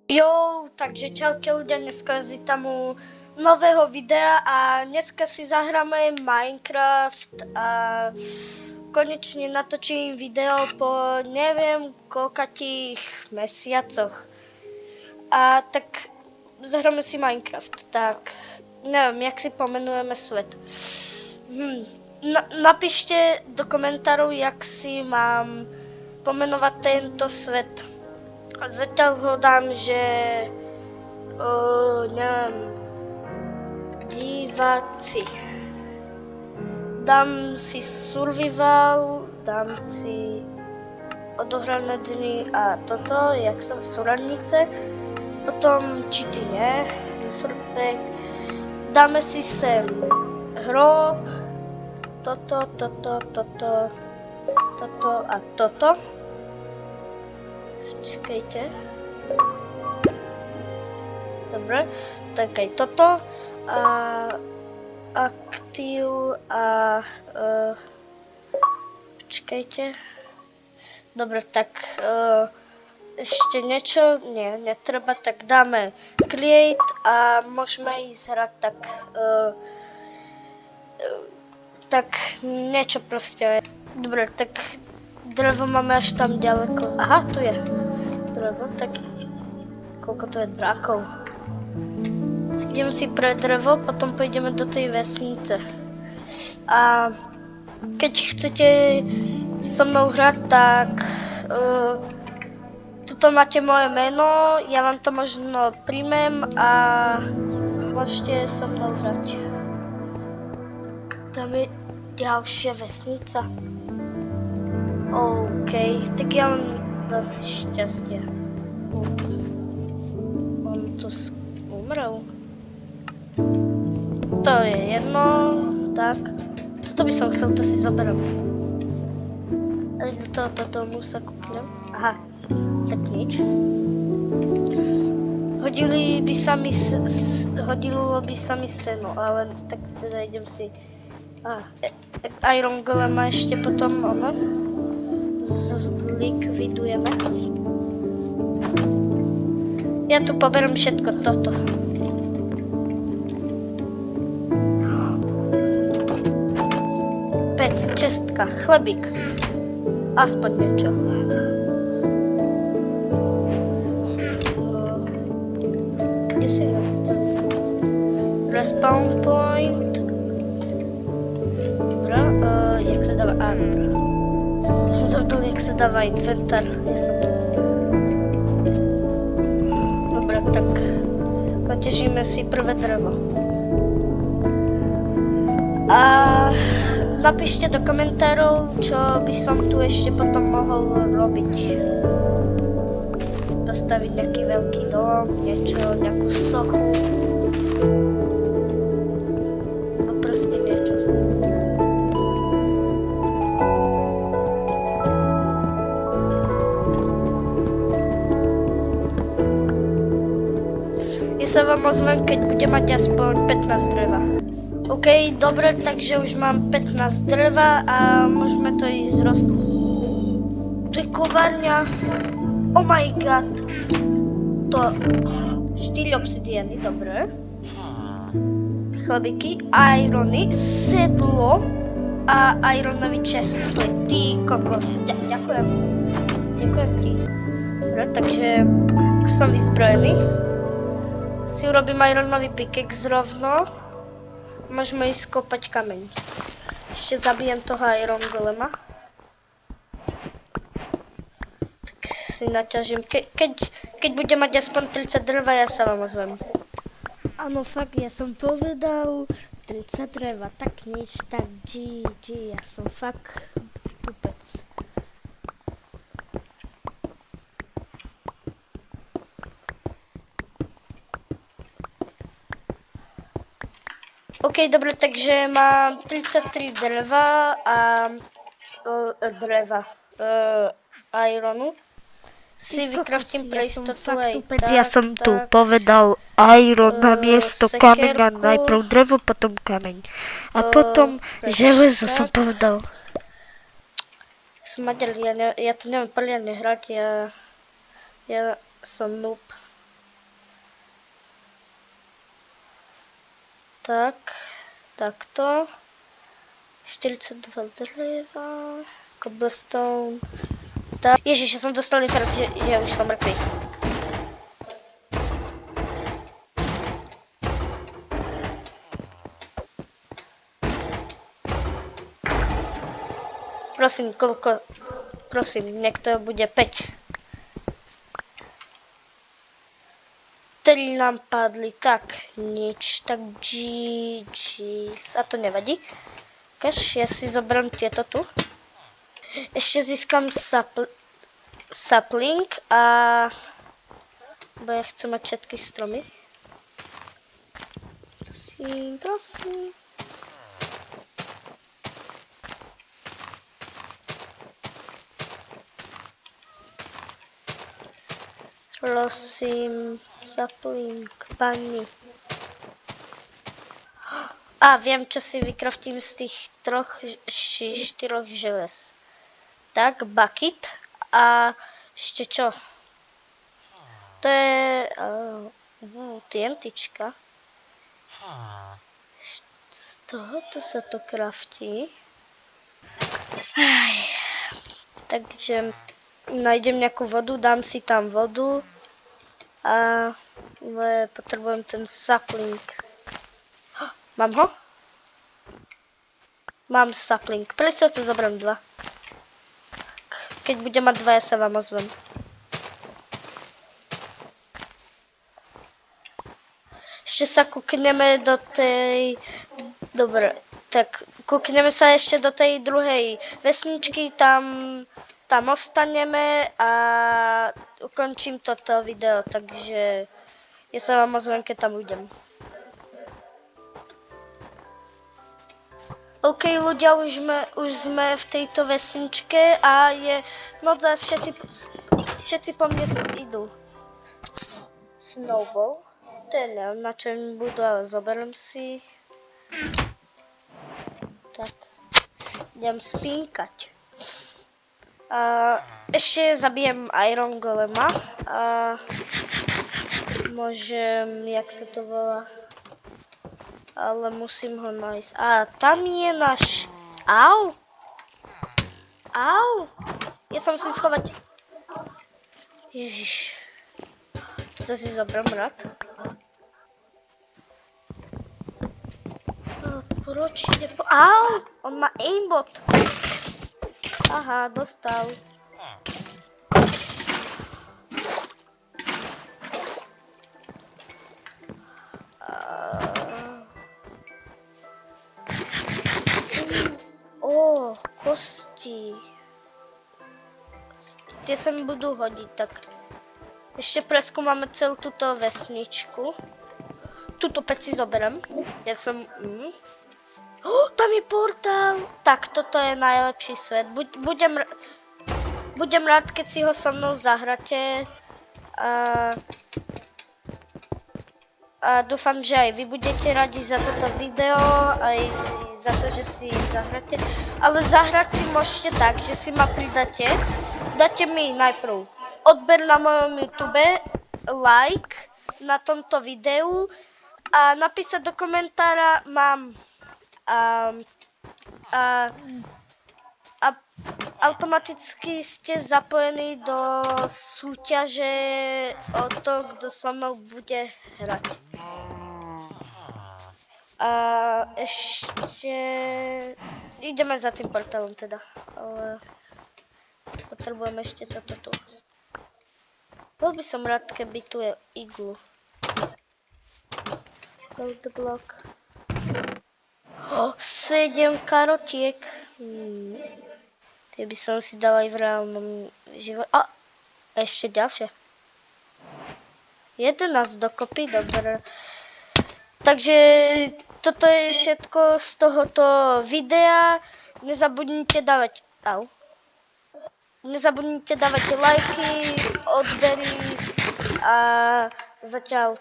Jo, takže čaute ľudia, dneska si tam u nového videa a dneska si zahráme Minecraft a konečne natočím video po neviem koľkatých mesiacoch. A tak zahráme si Minecraft, tak neviem, jak si pomenujeme svet. Napíšte do komentárov, jak si mám pomenovať tento svet. Zatiaľ ho dám, že neviem, diváci. Dám si survival, dám si odohrané dny a toto, jak som v súradnice. Potom cheaty, ne? Resurpek. Dáme si sem hrob, toto a toto. Čekajte. Dobre, tak aj toto. A aktív a čekajte. Dobre, tak ešte niečo, nie, netreba, tak dáme create a môžeme ísť hrať tak niečo proste. Dobre, tak drevo máme až tam ďaleko. Aha, tu je drevo, tak koľko tu je drakov. Ideme si pre drevo, potom pôjdeme do tej vesnice. A keď chcete so mnou hrať, tak tuto máte moje meno, ja vám to možno príjmem a môžete so mnou hrať. Tam je ďalšia vesnica. OK, tak ja mám dosť šťastie. On tu umrel. To je jedno, tak. Toto by som chcel, to si zoberiem. Ale do domu sa kúknem. Aha, tak nič. Hodilo by sa mi seno, ale tak teda idem si... Iron Golema ešte potom, ono. Zlikvidujeme. Ja tu poberiem všetko toto. Pec, čestka, chlebík. Aspoň niečo. Kde si nastavím? Respawn point. Dobrá, jak sa dáva? Dobrá. Som zabudol, jak sa dáva inventár. Dobre, tak natežíme si prvé drevo. A napíšte do komentárov, čo by som tu ešte potom mohol robiť. Postaviť nejaký veľký dom, niečo, nejakú sochu. No proste niečo. Ja sa vám ozvem, keď budem mať aspoň 15 dreva. OK, dobre, takže už mám 15 dreva a môžeme to ísť To je kovárňa. Oh my god. To 4 obsidiany, dobre. Chlebíky, irony, sedlo a ironový chest. To je ty kokos. Ďakujem. Ďakujem ti. Dobre, takže som vyzbrojený. Si urobím ironový pickaxe rovno. Môžeme ísť kopať kameň. Ešte zabijem toho Iron Golema. Tak si naťažím. Keď budem mať aspoň 30 dreva, ja sa vám ozvem. Áno, fakt, ja som povedal 30 dreva, tak nič, tak GG, ja som fakt tupec. OK, dobre, takže mám 33 dreva a ironu. Si vykraftím pre istotu aj tak. Ja som tu povedal iron na miesto kameňa, najprv drevo, potom kameň. A potom železo som povedal. Smaďal, ja to neviem poriadne hrať, ja som noob. Tak, takto. 42 dreva, cobblestone. Tak. Ježiš, ja som dostal informáciu, že ja už som mŕtvý. Prosím, koľko? Prosím, niekto bude 5. 3 nám padli, tak nič, tak GG's, a to nevadí. Kaž, ja si zoberiem tieto tu. Ešte získam sapling a... bo ja chcem mať všetky stromy. Prosím, prosím. Prosím, sapling, bunny. A viem, čo si vykraftím z tých 4 želez. Tak, bucket a ešte čo? To je TNTčka. Z tohoto sa to kraftí. Takže nájdem nejakú vodu, dám si tam vodu. Ale potrebujem ten sapling. Mám ho? Mám sapling. Presne to zoberiem 2. Keď budem mať 2, ja sa vám ozvem. Ešte sa kúkneme do tej... Dobre, tak kúkneme sa ešte do tej druhej vesničky, tam ostaneme a ukončím toto video, takže ja sa vám ozvem, keď tam budem. OK, ľudia, už sme v tejto vesničke a je noc a všetci po mne idú. Snowball. To je neviem, na čom budú, ale zoberiem si. Tak, idem spínkať. Ešte zabijem Iron Golema. Môžem, jak sa to volá? Ale musím ho nájsť. Tam je náš... Au! Au! Ja som si schovať... Ježiš. Toto si zoberiem rád. Proč ide po... Au! On má aimbot. Aha, dostal. Kosti. Tie sa mi budú hodiť, tak ešte preskúmame celú túto vesničku. Túto pec si zoberiem. Ja som... tam je portál! Tak, toto je najlepší svet. Budem rád, keď si ho so mnou zahráte. A dúfam, že aj vy budete radi za toto video, aj za to, že si zahráte. Ale zahrať si môžete tak, že si ma pridáte. Dáte mi najprv odber na mojom YouTube, like na tomto videu a napísať do komentára mám automaticky ste zapojení do súťaže o to, kto so mnou bude hrať. A ešte ideme za tým portálom teda, ale potrebujem ešte toto tu. Bol by som rád, keby tu je iglu. Gold block. 7 karotiek. Tie by som si dal aj v reálnom živote. Ešte ďalšie. 11 dokopy, dobre. Takže toto je všetko z tohoto videa. Nezabudnite dávať... Nezabudnite dávať lajky, odbery a zatiaľ...